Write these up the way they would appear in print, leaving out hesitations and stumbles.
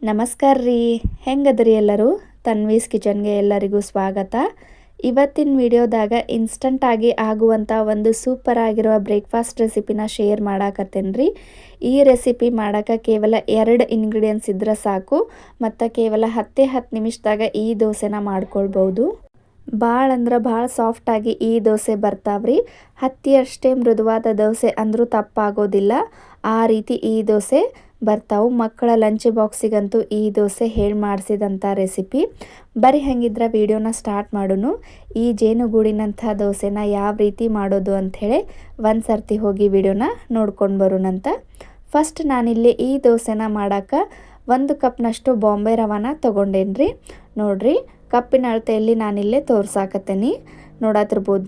ನಮಸ್ಕಾರ ರೀ. ಹೆಂಗದ್ರಿ ಎಲ್ಲರೂ? ತನ್ವೀಸ್ ಕಿಚನ್ಗೆ ಎಲ್ಲರಿಗೂ ಸ್ವಾಗತ. ಇವತ್ತಿನ ವಿಡಿಯೋದಾಗ ಇನ್ಸ್ಟಂಟ್ ಆಗಿ ಆಗುವಂಥ ಒಂದು ಸೂಪರ್ ಆಗಿರುವ ಬ್ರೇಕ್ಫಾಸ್ಟ್ ರೆಸಿಪಿನ ಶೇರ್ ಮಾಡಾಕತ್ತೇನೆ ರೀ. ಈ ರೆಸಿಪಿ ಮಾಡೋಕೆ ಕೇವಲ 2 ಇಂಗ್ರೀಡಿಯೆಂಟ್ಸ್ ಇದ್ರೆ ಸಾಕು ಮತ್ತು ಕೇವಲ 10 ನಿಮಿಷದಾಗ ಈ ದೋಸೆನ ಮಾಡ್ಕೊಳ್ಬೋದು. ಭಾಳ ಅಂದ್ರೆ ಭಾಳ ಸಾಫ್ಟಾಗಿ ಈ ದೋಸೆ ಬರ್ತಾವ್ರಿ. ಹತ್ತಿಯಷ್ಟೇ ಮೃದುವಾದ ದೋಸೆ ಅಂದರೂ ತಪ್ಪಾಗೋದಿಲ್ಲ. ಆ ರೀತಿ ಈ ದೋಸೆ ಬರ್ತಾವೆ. ಮಕ್ಕಳ ಲಂಚ್ ಬಾಕ್ಸಿಗಂತೂ ಈ ದೋಸೆ ಹೇಳಿ ಮಾಡಿಸಿದಂಥ ರೆಸಿಪಿ. ಬರೀ ಹಾಗಿದ್ರೆ ವಿಡಿಯೋನ ಸ್ಟಾರ್ಟ್ ಮಾಡೋಣ. ಈ ಜೇನುಗೂಡಿನಂಥ ದೋಸೆನ ಯಾವ ರೀತಿ ಮಾಡೋದು ಅಂಥೇಳಿ ಒಂದು ಸರ್ತಿ ಹೋಗಿ ವಿಡಿಯೋನ ನೋಡ್ಕೊಂಡು ಬರೋಣಂತ. ಫಸ್ಟ್ ನಾನಿಲ್ಲಿ ಈ ದೋಸೆನ ಮಾಡೋಕೆ 1 ಕಪ್ನಷ್ಟು ಬಾಂಬೆ ರವಾನ ತೊಗೊಂಡೇನಿ ರೀ. ನೋಡಿರಿ, ಕಪ್ಪಿನ ಅಳತೆಯಲ್ಲಿ ನಾನಿಲ್ಲೇ ತೋರ್ಸಾಕತ್ತೇನೆ. ನೋಡತ್ತಿರ್ಬೋದು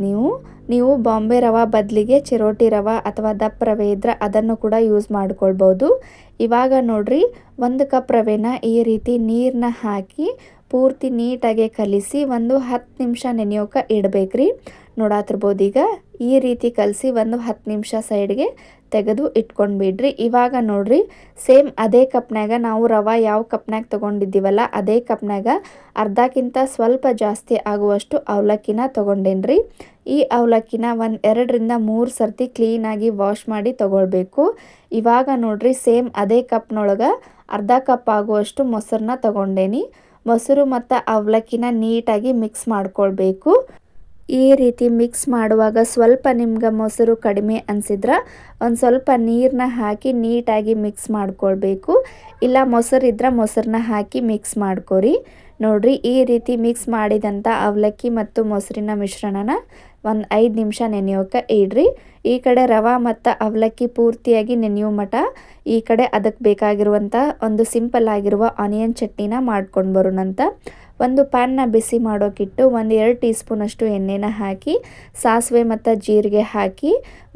ನೀವು ಬಾಂಬೆ ರವೆ ಬದಲಿಗೆ ಚಿರೋಟಿ ರವೆ ಅಥವಾ ದಪ್ಪ ರವೆ ಇದ್ರೆ ಅದನ್ನು ಕೂಡ ಯೂಸ್ ಮಾಡ್ಕೊಳ್ಬೋದು. ಇವಾಗ ನೋಡಿರಿ, 1 ಕಪ್ ರವೆನ ಈ ರೀತಿ ನೀರನ್ನ ಹಾಕಿ ಪೂರ್ತಿ ನೀಟಾಗಿ ಕಲಿಸಿ ಒಂದು 10 ನಿಮಿಷ ನೆನೆಯೋಕೆ ಇಡಬೇಕ್ರಿ. ನೋಡತ್ತಿರ್ಬೋದು, ಈಗ ಈ ರೀತಿ ಕಲಸಿ ಒಂದು 10 ನಿಮಿಷ ಸೈಡ್ಗೆ ತೆಗೆದು ಇಟ್ಕೊಂಡ್ಬಿಡ್ರಿ. ಇವಾಗ ನೋಡ್ರಿ, ಸೇಮ್ ಅದೇ ಕಪ್ನಾಗ ನಾವು ರವೆ ಯಾವ ಕಪ್ನಾಗ ತೊಗೊಂಡಿದ್ದೀವಲ್ಲ ಅದೇ ಕಪ್ನಾಗ ಅರ್ಧಕ್ಕಿಂತ ಸ್ವಲ್ಪ ಜಾಸ್ತಿ ಆಗುವಷ್ಟು ಅವಲಕ್ಕಿನ ತೊಗೊಂಡೇನ್ರಿ. ಈ ಅವಲಕ್ಕಿನ 2 ರಿಂದ 3 ಸರ್ತಿ ಕ್ಲೀನಾಗಿ ವಾಶ್ ಮಾಡಿ ತೊಗೊಳ್ಬೇಕು. ಇವಾಗ ನೋಡ್ರಿ, ಸೇಮ್ ಅದೇ ಕಪ್ನೊಳಗೆ ಅರ್ಧ ಕಪ್ ಆಗುವಷ್ಟು ಮೊಸರನ್ನ ತೊಗೊಂಡೇನಿ. ಮೊಸರು ಮತ್ತು ಅವಲಕ್ಕಿನ ನೀಟಾಗಿ ಮಿಕ್ಸ್ ಮಾಡ್ಕೊಳ್ಬೇಕು. ಈ ರೀತಿ ಮಿಕ್ಸ್ ಮಾಡುವಾಗ ಸ್ವಲ್ಪ ನಿಮ್ಗೆ ಮೊಸರು ಕಡಿಮೆ ಅನಿಸಿದ್ರೆ ಒಂದು ಸ್ವಲ್ಪ ನೀರನ್ನ ಹಾಕಿ ನೀಟಾಗಿ ಮಿಕ್ಸ್ ಮಾಡ್ಕೊಳ್ಬೇಕು. ಇಲ್ಲ ಮೊಸರಿದ್ರೆ ಮೊಸರನ್ನ ಹಾಕಿ ಮಿಕ್ಸ್ ಮಾಡ್ಕೊರಿ. ನೋಡಿರಿ, ಈ ರೀತಿ ಮಿಕ್ಸ್ ಮಾಡಿದಂಥ ಅವಲಕ್ಕಿ ಮತ್ತು ಮೊಸರಿನ ಮಿಶ್ರಣನ ಒಂದು 5 ನಿಮಿಷ ನೆನೆಯೋಕೆ ಇಡ್ರಿ. ಈ ಕಡೆ ರವೆ ಮತ್ತು ಅವಲಕ್ಕಿ ಪೂರ್ತಿಯಾಗಿ ನೆನೆಯೋ ಮಟ ಈ ಕಡೆ ಅದಕ್ಕೆ ಬೇಕಾಗಿರುವಂಥ ಒಂದು ಸಿಂಪಲ್ ಆಗಿರುವ ಆನಿಯನ್ ಚಟ್ನಿನ ಮಾಡ್ಕೊಂಡು ಬರೋಣಂತ. ಒಂದು ಪ್ಯಾನ್ನ ಬಿಸಿ ಮಾಡೋಕ್ಕಿಟ್ಟು 1-2 ಟೀ ಸ್ಪೂನಷ್ಟು ಎಣ್ಣೆನ ಹಾಕಿ ಸಾಸಿವೆ ಮತ್ತು ಜೀರಿಗೆ ಹಾಕಿ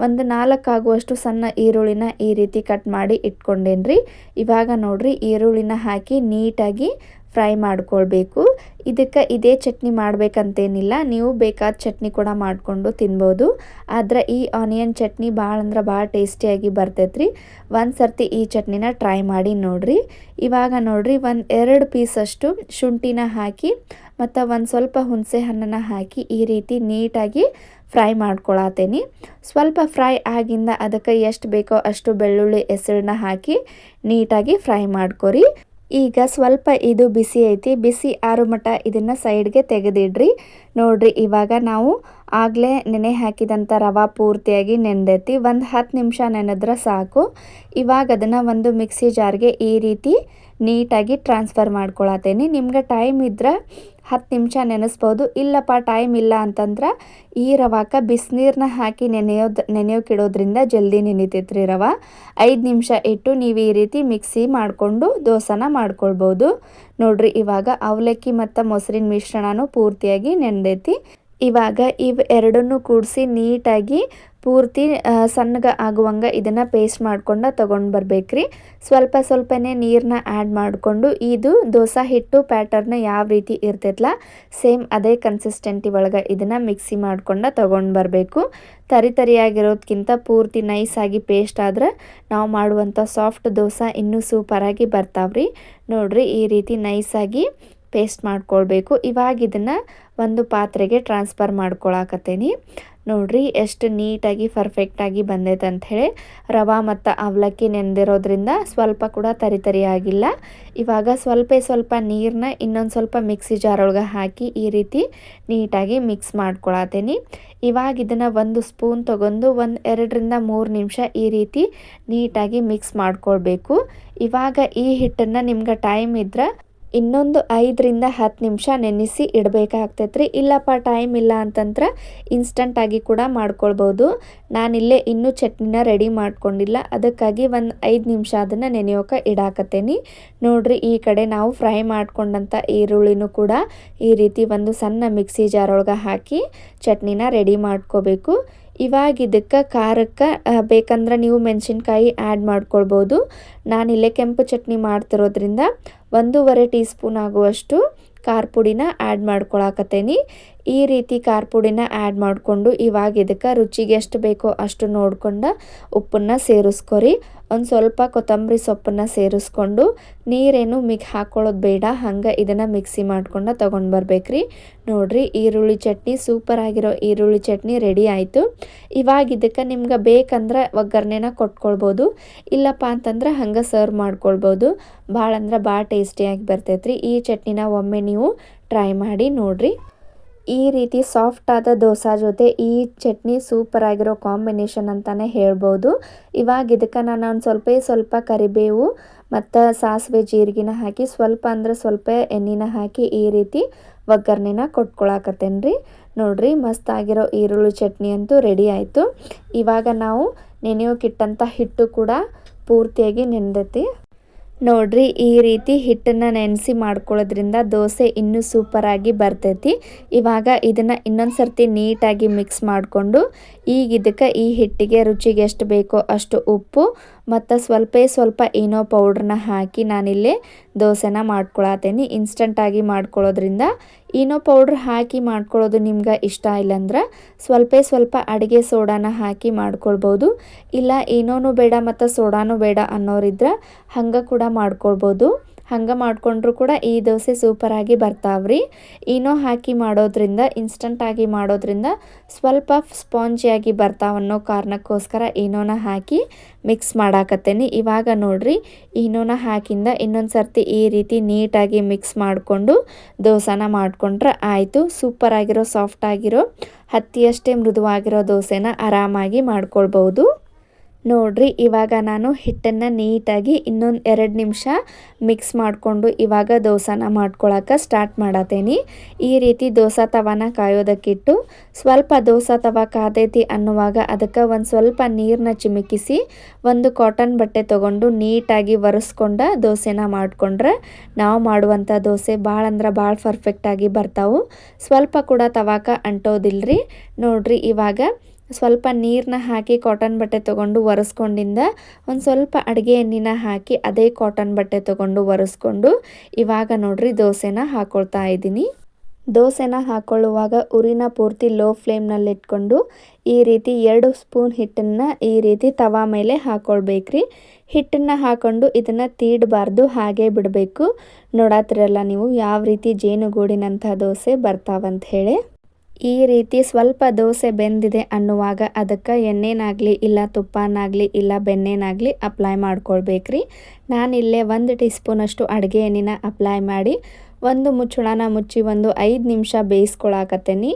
ಒಂದು 4 ಆಗುವಷ್ಟು ಸಣ್ಣ ಈರುಳ್ಳಿನ ಈ ರೀತಿ ಕಟ್ ಮಾಡಿ ಇಟ್ಕೊಂಡೇನ್ರಿ. ಇವಾಗ ನೋಡ್ರಿ, ಈರುಳ್ಳಿನ ಹಾಕಿ ನೀಟಾಗಿ ಫ್ರೈ ಮಾಡ್ಕೊಳ್ಬೇಕು. ಇದಕ್ಕೆ ಇದೇ ಚಟ್ನಿ ಮಾಡಬೇಕಂತೇನಿಲ್ಲ, ನೀವು ಬೇಕಾದ ಚಟ್ನಿ ಕೂಡ ಮಾಡಿಕೊಂಡು ತಿನ್ಬೋದು. ಆದರೆ ಈ ಆನಿಯನ್ ಚಟ್ನಿ ಭಾಳ ಅಂದ್ರೆ ಭಾಳ ಟೇಸ್ಟಿಯಾಗಿ ಬರ್ತೈತ್ರಿ. ಒಂದು ಸರ್ತಿ ಈ ಚಟ್ನಿನ ಟ್ರೈ ಮಾಡಿ ನೋಡ್ರಿ. ಇವಾಗ ನೋಡ್ರಿ, 1-2 ಪೀಸಷ್ಟು ಶುಂಠಿನ ಹಾಕಿ ಮತ್ತು ಒಂದು ಸ್ವಲ್ಪ ಹುಣಸೆ ಹಣ್ಣನ್ನು ಹಾಕಿ ಈ ರೀತಿ ನೀಟಾಗಿ ಫ್ರೈ ಮಾಡ್ಕೊಳತ್ತೇನೆ. ಸ್ವಲ್ಪ ಫ್ರೈ ಆಗಿಂದ ಅದಕ್ಕೆ ಎಷ್ಟು ಬೇಕೋ ಅಷ್ಟು ಬೆಳ್ಳುಳ್ಳಿ ಎಸಳನ್ನ ಹಾಕಿ ನೀಟಾಗಿ ಫ್ರೈ ಮಾಡ್ಕೊರಿ. ಈಗ ಸ್ವಲ್ಪ ಇದು ಬಿಸಿ ಐತಿ, ಬಿಸಿ ಆರೋ ಮಟ ಇದನ್ನು ಸೈಡ್ಗೆ ತೆಗೆದಿಡ್ರಿ. ನೋಡ್ರಿ, ಇವಾಗ ನಾವು ಆಗಲೇ ನೆನೆ ಹಾಕಿದಂಥ ರವೆ ಪೂರ್ತಿಯಾಗಿ ನೆನೆದೈತಿ. ಒಂದು 10 ನಿಮಿಷ ನೆನೆದ್ರೆ ಸಾಕು. ಇವಾಗ ಅದನ್ನು ಒಂದು ಮಿಕ್ಸಿ ಜಾರ್ಗೆ ಈ ರೀತಿ ನೀಟಾಗಿ ಟ್ರಾನ್ಸ್ಫರ್ ಮಾಡ್ಕೊಳತ್ತೇನೆ. ನಿಮ್ಗೆ ಟೈಮ್ ಇದ್ರೆ 10 ನಿಮಿಷ ನೆನೆಸ್ಬೋದು. ಇಲ್ಲಪ್ಪ ಟೈಮ್ ಇಲ್ಲ ಅಂತಂದ್ರೆ ಈ ರವಾಕ ಬಿಸಿನೀರನ್ನ ಹಾಕಿ ನೆನೆಯೋಕ್ಕಿಡೋದ್ರಿಂದ ಜಲ್ದಿ ನೆನಿತೈತ್ರಿ ರವೆ. 5 ನಿಮಿಷ ಇಟ್ಟು ನೀವು ಈ ರೀತಿ ಮಿಕ್ಸಿ ಮಾಡಿಕೊಂಡು ದೋಸೆನ ಮಾಡ್ಕೊಳ್ಬೋದು. ನೋಡ್ರಿ, ಇವಾಗ ಅವಲಕ್ಕಿ ಮತ್ತು ಮೊಸರಿನ ಮಿಶ್ರಣನೂ ಪೂರ್ತಿಯಾಗಿ ನೆನೆದೈತಿ. ಇವಾಗ ಇವು ಎರಡನ್ನೂ ಕೂಡಿಸಿ ನೀಟಾಗಿ ಪೂರ್ತಿ ಸಣ್ಣಗೆ ಆಗುವಂಗೆ ಇದನ್ನು ಪೇಸ್ಟ್ ಮಾಡ್ಕೊಂಡು ತೊಗೊಂಡು ಬರ್ಬೇಕ್ರಿ. ಸ್ವಲ್ಪನೇ ನೀರನ್ನ ಆ್ಯಡ್ ಮಾಡಿಕೊಂಡು ಇದು ದೋಸೆ ಹಿಟ್ಟು ಪ್ಯಾಟರ್ನ ಯಾವ ರೀತಿ ಇರ್ತೈತಲ್ಲ ಸೇಮ್ ಅದೇ ಕನ್ಸಿಸ್ಟೆಂಟಿ ಒಳಗೆ ಇದನ್ನು ಮಿಕ್ಸಿ ಮಾಡ್ಕೊಂಡು ತೊಗೊಂಡು ಬರಬೇಕು. ತರಿಯಾಗಿರೋದಕ್ಕಿಂತ ಪೂರ್ತಿ ನೈಸಾಗಿ ಪೇಸ್ಟ್ ಆದ್ರೆ ನಾವು ಮಾಡುವಂಥ ಸಾಫ್ಟ್ ದೋಸೆ ಇನ್ನೂ ಸೂಪರಾಗಿ ಬರ್ತಾವ್ರಿ. ನೋಡ್ರಿ, ಈ ರೀತಿ ನೈಸಾಗಿ ಪೇಸ್ಟ್ ಮಾಡ್ಕೊಳ್ಬೇಕು. ಇವಾಗ ಇದನ್ನು ಒಂದು ಪಾತ್ರೆಗೆ ಟ್ರಾನ್ಸ್ಫರ್ ಮಾಡ್ಕೊಳಕತ್ತೇನಿ. ನೋಡ್ರಿ, ಎಷ್ಟು ನೀಟಾಗಿ ಪರ್ಫೆಕ್ಟಾಗಿ ಬಂದೈತೆ ಅಂಥೇಳಿ. ರವೆ ಮತ್ತು ಅವಲಕ್ಕಿ ನೆನೆದಿರೋದ್ರಿಂದ ಸ್ವಲ್ಪ ಕೂಡ ತರಿಯಾಗಿಲ್ಲ. ಇವಾಗ ಸ್ವಲ್ಪ ನೀರನ್ನ ಇನ್ನೊಂದು ಸ್ವಲ್ಪ ಮಿಕ್ಸಿ ಜಾರೊಳಗೆ ಹಾಕಿ ಈ ರೀತಿ ನೀಟಾಗಿ ಮಿಕ್ಸ್ ಮಾಡ್ಕೊಳತ್ತೇನಿ. ಇವಾಗ ಇದನ್ನು 1 ಸ್ಪೂನ್ ತೊಗೊಂಡು 2 ರಿಂದ 3 ನಿಮಿಷ ಈ ರೀತಿ ನೀಟಾಗಿ ಮಿಕ್ಸ್ ಮಾಡ್ಕೊಳ್ಬೇಕು. ಇವಾಗ ಈ ಹಿಟ್ಟನ್ನು ನಿಮ್ಗೆ ಟೈಮ್ ಇದ್ರೆ ಇನ್ನೊಂದು 5 ರಿಂದ 10 ನಿಮಿಷ ನೆನೆಸಿ ಇಡಬೇಕಾಗ್ತೈತ್ರಿ. ಇಲ್ಲಪ್ಪ ಟೈಮ್ ಇಲ್ಲ ಅಂತಂದ್ರೆ ಇನ್ಸ್ಟಂಟಾಗಿ ಕೂಡ ಮಾಡ್ಕೊಳ್ಬೋದು. ನಾನಿಲ್ಲೇ ಇನ್ನೂ ಚಟ್ನಿನ ರೆಡಿ ಮಾಡ್ಕೊಂಡಿಲ್ಲ, ಅದಕ್ಕಾಗಿ ಒಂದು 5 ನಿಮಿಷ ಅದನ್ನು ನೆನೆಯೋಕೆ ಇಡಾಕತ್ತೇನಿ. ನೋಡ್ರಿ, ಈ ಕಡೆ ನಾವು ಫ್ರೈ ಮಾಡ್ಕೊಂಡಂಥ ಈರುಳ್ಳಿನೂ ಕೂಡ ಈ ರೀತಿ ಒಂದು ಸಣ್ಣ ಮಿಕ್ಸಿ ಜಾರೊಳಗೆ ಹಾಕಿ ಚಟ್ನಿನ ರೆಡಿ ಮಾಡ್ಕೋಬೇಕು. ಇವಾಗ ಇದಕ್ಕೆ ಖಾರಕ್ಕೆ ಬೇಕಂದ್ರೆ ನೀವು ಮೆಣಸಿನ್ಕಾಯಿ ಆ್ಯಡ್ ಮಾಡ್ಕೊಳ್ಬೋದು. ನಾನಿಲ್ಲೇ ಕೆಂಪು ಚಟ್ನಿ ಮಾಡ್ತಿರೋದ್ರಿಂದ 1.5 ಟೀ ಸ್ಪೂನ್ ಆಗುವಷ್ಟು ಖಾರ ಪುಡಿನ ಆ್ಯಡ್ ಮಾಡ್ಕೊಳಕತ್ತೇನಿ. ಈ ರೀತಿ ಖಾರ ಪುಡಿನ ಆ್ಯಡ್ ಮಾಡಿಕೊಂಡು ಇವಾಗ ಇದಕ್ಕೆ ರುಚಿಗೆ ಎಷ್ಟು ಬೇಕೋ ಅಷ್ಟು ನೋಡ್ಕೊಂಡು ಉಪ್ಪನ್ನು ಸೇರಿಸ್ಕೊರಿ. ಒಂದು ಸ್ವಲ್ಪ ಕೊತ್ತಂಬರಿ ಸೊಪ್ಪನ್ನು ಸೇರಿಸ್ಕೊಂಡು ನೀರೇನು ಹಾಕ್ಕೊಳ್ಳೋದು ಬೇಡ, ಹಂಗೆ ಇದನ್ನು ಮಿಕ್ಸಿ ಮಾಡ್ಕೊಂಡು ತೊಗೊಂಡು ಬರ್ಬೇಕ್ರಿ. ನೋಡಿರಿ ಈರುಳ್ಳಿ ಚಟ್ನಿ ಸೂಪರ್ ಆಗಿರೋ ಈರುಳ್ಳಿ ಚಟ್ನಿ ರೆಡಿ ಆಯಿತು. ಇವಾಗ ಇದಕ್ಕೆ ನಿಮ್ಗೆ ಬೇಕಂದ್ರೆ ಒಗ್ಗರಣೆನ ಕೊಟ್ಕೊಳ್ಬೋದು, ಇಲ್ಲಪ್ಪ ಅಂತಂದ್ರೆ ಹಂಗೆ ಸರ್ವ್ ಮಾಡ್ಕೊಳ್ಬೋದು. ಭಾಳ ಅಂದ್ರೆ ಭಾಳ ಟೇಸ್ಟಿಯಾಗಿ ಬರ್ತೈತ್ರಿ. ಈ ಚಟ್ನಿನ ಒಮ್ಮೆ ನೀವು ಟ್ರೈ ಮಾಡಿ ನೋಡಿರಿ. ಈ ರೀತಿ ಸಾಫ್ಟ್ ಆದ ದೋಸೆ ಜೊತೆ ಈ ಚಟ್ನಿ ಸೂಪರ್ ಆಗಿರೋ ಕಾಂಬಿನೇಷನ್ ಅಂತಲೇ ಹೇಳ್ಬೋದು. ಇವಾಗ ಇದಕ್ಕೆ ನಾನು ಒಂದು ಸ್ವಲ್ಪ ಕರಿಬೇವು ಮತ್ತು ಸಾಸಿವೆ ಜೀರಿಗೆನ ಹಾಕಿ ಸ್ವಲ್ಪ ಎಣ್ಣೆನ ಹಾಕಿ ಈ ರೀತಿ ಒಗ್ಗರಣೆನ ಕೊಟ್ಕೊಳಕತ್ತೇನೆ ರೀ. ನೋಡಿರಿ ಮಸ್ತ್ ಆಗಿರೋ ಈರುಳ್ಳಿ ಚಟ್ನಿ ಅಂತೂ ರೆಡಿ ಆಯಿತು. ಇವಾಗ ನಾವು ನೆನೆಯೋಕ್ಕಿಟ್ಟಂಥ ಹಿಟ್ಟು ಕೂಡ ಪೂರ್ತಿಯಾಗಿ ನೆನೆದೈತಿ. ನೋಡಿರಿ ಈ ರೀತಿ ಹಿಟ್ಟನ್ನು ನೆನೆಸಿ ಮಾಡ್ಕೊಳ್ಳೋದ್ರಿಂದ ದೋಸೆ ಇನ್ನೂ ಸೂಪರಾಗಿ ಬರ್ತೈತಿ. ಇವಾಗ ಇದನ್ನು ಇನ್ನೊಂದು ಸರ್ತಿ ನೀಟಾಗಿ ಮಿಕ್ಸ್ ಮಾಡಿಕೊಂಡು ಈಗ ಇದಕ್ಕೆ ಈ ಹಿಟ್ಟಿಗೆ ರುಚಿಗೆ ಎಷ್ಟು ಬೇಕೋ ಅಷ್ಟು ಉಪ್ಪು ಮತ್ತು ಸ್ವಲ್ಪ ಏನೋ ಪೌಡ್ರನ್ನ ಹಾಕಿ ನಾನಿಲ್ಲೇ ದೋಸೆನ ಮಾಡ್ಕೊಳತ್ತೇನೆ. ಇನ್ಸ್ಟಂಟಾಗಿ ಮಾಡ್ಕೊಳ್ಳೋದ್ರಿಂದ ಏನೋ ಪೌಡ್ರ್ ಹಾಕಿ ಮಾಡ್ಕೊಳ್ಳೋದು ನಿಮ್ಗೆ ಇಷ್ಟ ಇಲ್ಲಾಂದ್ರೆ ಸ್ವಲ್ಪ ಅಡುಗೆ ಸೋಡಾನ ಹಾಕಿ ಮಾಡ್ಕೊಳ್ಬೋದು. ಇಲ್ಲ ಏನೋನು ಬೇಡ ಮತ್ತು ಸೋಡಾನು ಬೇಡ ಅನ್ನೋರಿದ್ರೆ ಹಂಗೆ ಕೂಡ ಮಾಡ್ಕೊಳ್ಬೋದು. ಹಂಗೆ ಮಾಡಿಕೊಂಡ್ರು ಕೂಡ ಈ ದೋಸೆ ಸೂಪರಾಗಿ ಬರ್ತಾವ್ರಿ. ಏನೋ ಹಾಕಿ ಮಾಡೋದ್ರಿಂದ ಇನ್ಸ್ಟಂಟಾಗಿ ಮಾಡೋದ್ರಿಂದ ಸ್ವಲ್ಪ ಸ್ಪಾಂಜಿಯಾಗಿ ಬರ್ತಾವನ್ನೋ ಕಾರಣಕ್ಕೋಸ್ಕರ ಏನೋನ ಹಾಕಿ ಮಿಕ್ಸ್ ಮಾಡಾಕತ್ತೇನೆ. ಇವಾಗ ನೋಡಿರಿ ಏನೋನ ಹಾಕಿಂದ ಇನ್ನೊಂದು ಸರ್ತಿ ಈ ರೀತಿ ನೀಟಾಗಿ ಮಿಕ್ಸ್ ಮಾಡಿಕೊಂಡು ದೋಸೆನ ಮಾಡಿಕೊಂಡ್ರೆ ಆಯಿತು. ಸೂಪರಾಗಿರೋ ಸಾಫ್ಟಾಗಿರೋ ಹತ್ತಿಯಷ್ಟೇ ಮೃದುವಾಗಿರೋ ದೋಸೆನ ಆರಾಮಾಗಿ ಮಾಡ್ಕೊಳ್ಬೋದು. ನೋಡಿರಿ ಇವಾಗ ನಾನು ಹಿಟ್ಟನ್ನು ನೀಟಾಗಿ ಇನ್ನೊಂದು 2 ನಿಮಿಷ ಮಿಕ್ಸ್ ಮಾಡಿಕೊಂಡು ಇವಾಗ ದೋಸೆನ ಮಾಡ್ಕೊಳಕ್ಕೆ ಸ್ಟಾರ್ಟ್ ಮಾಡತ್ತೇನೆ. ಈ ರೀತಿ ದೋಸೆ ತವಾನ ಕಾಯೋದಕ್ಕಿಟ್ಟು ಸ್ವಲ್ಪ ದೋಸೆ ತವ ಕಾದೈತಿ ಅನ್ನುವಾಗ ಅದಕ್ಕೆ ಒಂದು ಸ್ವಲ್ಪ ನೀರನ್ನ ಚಿಮುಕಿಸಿ ಒಂದು ಕಾಟನ್ ಬಟ್ಟೆ ತೊಗೊಂಡು ನೀಟಾಗಿ ಒರೆಸ್ಕೊಂಡು ದೋಸೆನ ಮಾಡಿಕೊಂಡ್ರೆ ನಾವು ಮಾಡುವಂಥ ದೋಸೆ ಭಾಳ ಅಂದ್ರೆ ಭಾಳ ಪರ್ಫೆಕ್ಟಾಗಿ ಬರ್ತಾವೆ. ಸ್ವಲ್ಪ ಕೂಡ ತವಾಕ ಅಂಟೋದಿಲ್ಲರಿ. ನೋಡಿರಿ ಇವಾಗ ಸ್ವಲ್ಪ ನೀರನ್ನ ಹಾಕಿ ಕಾಟನ್ ಬಟ್ಟೆ ತೊಗೊಂಡು ಒರೆಸ್ಕೊಂಡಿಂದ ಒಂದು ಸ್ವಲ್ಪ ಅಡುಗೆ ಎಣ್ಣೆನ ಹಾಕಿ ಅದೇ ಕಾಟನ್ ಬಟ್ಟೆ ತೊಗೊಂಡು ಒರೆಸ್ಕೊಂಡು ಇವಾಗ ನೋಡಿರಿ ದೋಸೆನ ಹಾಕ್ಕೊಳ್ತಾ ಇದ್ದೀನಿ. ದೋಸೆನ ಹಾಕ್ಕೊಳ್ಳುವಾಗ ಉರಿನ ಪೂರ್ತಿ ಲೋ ಫ್ಲೇಮ್ನಲ್ಲಿ ಇಟ್ಕೊಂಡು ಈ ರೀತಿ 2 ಸ್ಪೂನ್ ಹಿಟ್ಟನ್ನು ಈ ರೀತಿ ತವಾ ಮೇಲೆ ಹಾಕ್ಕೊಳ್ಬೇಕ್ರಿ. ಹಿಟ್ಟನ್ನು ಹಾಕ್ಕೊಂಡು ಇದನ್ನು ತೀಡಬಾರ್ದು, ಹಾಗೆ ಬಿಡಬೇಕು. ನೋಡತ್ತಿರಲ್ಲ ನೀವು ಯಾವ ರೀತಿ ಜೇನುಗೂಡಿನಂಥ ದೋಸೆ ಬರ್ತಾವಂತ ಹೇಳಿ. ಈ ರೀತಿ ಸ್ವಲ್ಪ ದೋಸೆ ಬೆಂದಿದೆ ಅನ್ನುವಾಗ ಅದಕ್ಕೆ ಎಣ್ಣೆನಾಗಲಿ ಇಲ್ಲ ತುಪ್ಪನಾಗಲಿ ಇಲ್ಲ ಬೆಣ್ಣೆನಾಗಲಿ ಅಪ್ಲೈ ಮಾಡ್ಕೊಳ್ಬೇಕ್ರಿ. ನಾನಿಲ್ಲೇ 1 ಟೀ ಸ್ಪೂನಷ್ಟು ಅಡುಗೆ ಎಣ್ಣೆನ ಅಪ್ಲೈ ಮಾಡಿ ಒಂದು ಮುಚ್ಚಳನ ಮುಚ್ಚಿ ಒಂದು 5 ನಿಮಿಷ ಬೇಯಿಸ್ಕೊಳಕತ್ತೇನೆ.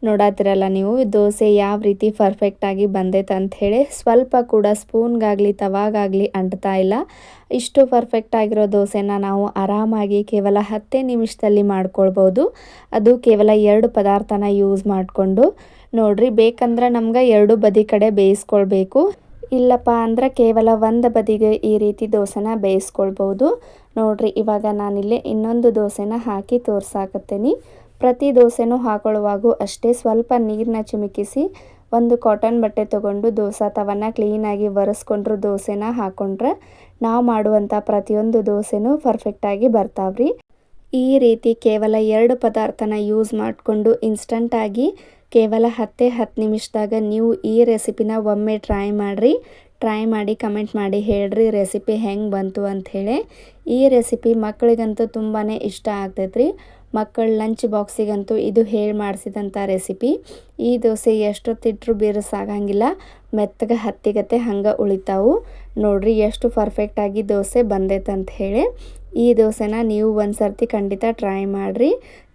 ನೋಡತ್ತಿರಲ್ಲ ನೀವು ದೋಸೆ ಯಾವ ರೀತಿ ಪರ್ಫೆಕ್ಟಾಗಿ ಬಂದೈತೆ ಅಂಥೇಳಿ. ಸ್ವಲ್ಪ ಕೂಡ ಸ್ಪೂನ್ಗಾಗಲಿ ತವಾಗಾಗಲಿ ಅಂಟ್ತಾ ಇಲ್ಲ. ಇಷ್ಟು ಪರ್ಫೆಕ್ಟಾಗಿರೋ ದೋಸೆನ ನಾವು ಆರಾಮಾಗಿ ಕೇವಲ 10 ನಿಮಿಷದಲ್ಲಿ ಮಾಡ್ಕೊಳ್ಬೋದು. ಅದು ಕೇವಲ 2 ಪದಾರ್ಥನ ಯೂಸ್ ಮಾಡಿಕೊಂಡು. ನೋಡಿರಿ ಬೇಕಂದ್ರೆ ನಮ್ಗೆ 2 ಬದಿ ಕಡೆ ಬೇಯಿಸ್ಕೊಳ್ಬೇಕು, ಇಲ್ಲಪ್ಪ ಅಂದ್ರೆ ಕೇವಲ ಒಂದು ಬದಿಗೆ ಈ ರೀತಿ ದೋಸೆನ ಬೇಯಿಸ್ಕೊಳ್ಬೋದು. ನೋಡಿರಿ ಇವಾಗ ನಾನಿಲ್ಲಿ ಇನ್ನೊಂದು ದೋಸೆನ ಹಾಕಿ ತೋರ್ಸಾಕತ್ತೇನೆ. ಪ್ರತಿ ದೋಸೆನೂ ಹಾಕೊಳ್ಳುವಾಗೂ ಅಷ್ಟೇ ಸ್ವಲ್ಪ ನೀರನ್ನ ಚಿಮುಕಿಸಿ ಒಂದು ಕಾಟನ್ ಬಟ್ಟೆ ತೊಗೊಂಡು ದೋಸೆ ತವನ ಕ್ಲೀನಾಗಿ ಒರೆಸ್ಕೊಂಡ್ರು ದೋಸೆನ ಹಾಕ್ಕೊಂಡ್ರೆ ನಾವು ಮಾಡುವಂಥ ಪ್ರತಿಯೊಂದು ದೋಸೆನೂ ಪರ್ಫೆಕ್ಟಾಗಿ ಬರ್ತಾವ್ರಿ. ಈ ರೀತಿ ಕೇವಲ 2 ಪದಾರ್ಥನ ಯೂಸ್ ಮಾಡಿಕೊಂಡು ಇನ್ಸ್ಟಂಟಾಗಿ ಕೇವಲ 10 ನಿಮಿಷದಾಗ ನೀವು ಈ ರೆಸಿಪಿನ ಒಮ್ಮೆ ಟ್ರೈ ಮಾಡಿರಿ. ಟ್ರೈ ಮಾಡಿ ಕಮೆಂಟ್ ಮಾಡಿ ಹೇಳ್ರಿ ರೆಸಿಪಿ ಹೆಂಗೆ ಬಂತು ಅಂಥೇಳಿ. ಈ ರೆಸಿಪಿ ಮಕ್ಕಳಿಗಂತೂ ತುಂಬಾ ಇಷ್ಟ ಆಗ್ತೈತ್ರಿ. ಮಕ್ಕಳ ಲಂಚ್ ಬಾಕ್ಸಿಗಂತೂ ಇದು ಹೇಳಿ ಮಾಡಿಸಿದಂಥ ರೆಸಿಪಿ. ಈ ದೋಸೆ ಎಷ್ಟೊತ್ತಿಟ್ಟರು ಬಿರುಸಾಗಂಗಿಲ್ಲ, ಮೆತ್ತಗೆ ಹತ್ತಿಗತ್ತೆ ಹಂಗೆ ಉಳಿತಾವು. ನೋಡಿರಿ ಎಷ್ಟು ಪರ್ಫೆಕ್ಟಾಗಿ ದೋಸೆ ಬಂದೈತೆ ಅಂತ ಹೇಳಿ. ಈ ದೋಸೆನ ನೀವು ಒಂದು ಸರ್ತಿ ಖಂಡಿತ ಟ್ರೈ ಮಾಡಿರಿ.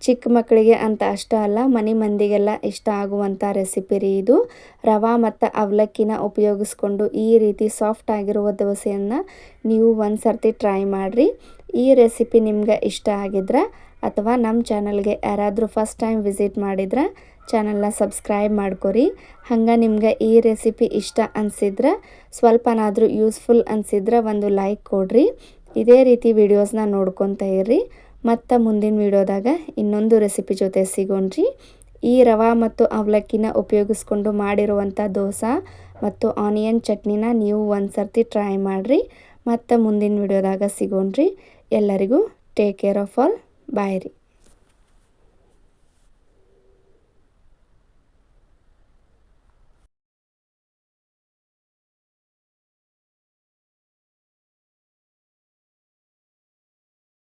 ಚಿಕ್ಕ ಮಕ್ಕಳಿಗೆ ಅಂತ ಅಷ್ಟೇ ಅಲ್ಲ, ಮನೆ ಮಂದಿಗೆಲ್ಲ ಇಷ್ಟ ಆಗುವಂಥ ರೆಸಿಪಿ ರೀ ಇದು. ರವೆ ಮತ್ತು ಅವಲಕ್ಕಿನ ಉಪಯೋಗಿಸ್ಕೊಂಡು ಈ ರೀತಿ ಸಾಫ್ಟ್ ಆಗಿರುವ ದೋಸೆಯನ್ನು ನೀವು ಒಂದು ಸರ್ತಿ ಟ್ರೈ ಮಾಡಿರಿ. ಈ ರೆಸಿಪಿ ನಿಮ್ಗೆ ಇಷ್ಟ ಆಗಿದ್ರೆ ಅಥವಾ ನಮ್ಮ ಚಾನಲ್ಗೆ ಯಾರಾದರೂ ಫಸ್ಟ್ ಟೈಮ್ ವಿಸಿಟ್ ಮಾಡಿದ್ರೆ ಚಾನಲ್ನ ಸಬ್ಸ್ಕ್ರೈಬ್ ಮಾಡ್ಕೊರಿ. ಹಂಗೆ ನಿಮ್ಗೆ ಈ ರೆಸಿಪಿ ಇಷ್ಟ ಅನಿಸಿದ್ರೆ ಸ್ವಲ್ಪನಾದರೂ ಯೂಸ್ಫುಲ್ ಅನಿಸಿದ್ರೆ ಒಂದು ಲೈಕ್ ಕೊಡ್ರಿ. ಇದೇ ರೀತಿ ವಿಡಿಯೋಸ್ನ ನೋಡ್ಕೊತ ಇರ್ರಿ. ಮತ್ತು ಮುಂದಿನ ವಿಡಿಯೋದಾಗ ಇನ್ನೊಂದು ರೆಸಿಪಿ ಜೊತೆ ಸಿಗೋಣ್ರಿ. ಈ ರವೆ ಮತ್ತು ಅವಲಕ್ಕಿನ ಉಪಯೋಗಿಸ್ಕೊಂಡು ಮಾಡಿರುವಂಥ ದೋಸೆ ಮತ್ತು ಆನಿಯನ್ ಚಟ್ನಿನ ನೀವು ಒಂದು ಸರ್ತಿ ಟ್ರೈ ಮಾಡಿರಿ. ಮತ್ತು ಮುಂದಿನ ವಿಡಿಯೋದಾಗ ಸಿಗೋಣ್ರಿ. ಎಲ್ಲರಿಗೂ ಟೇಕ್ ಕೇರ್ ಆಫ್ ಆಲ್. ಬಾಯ್ ರೀ.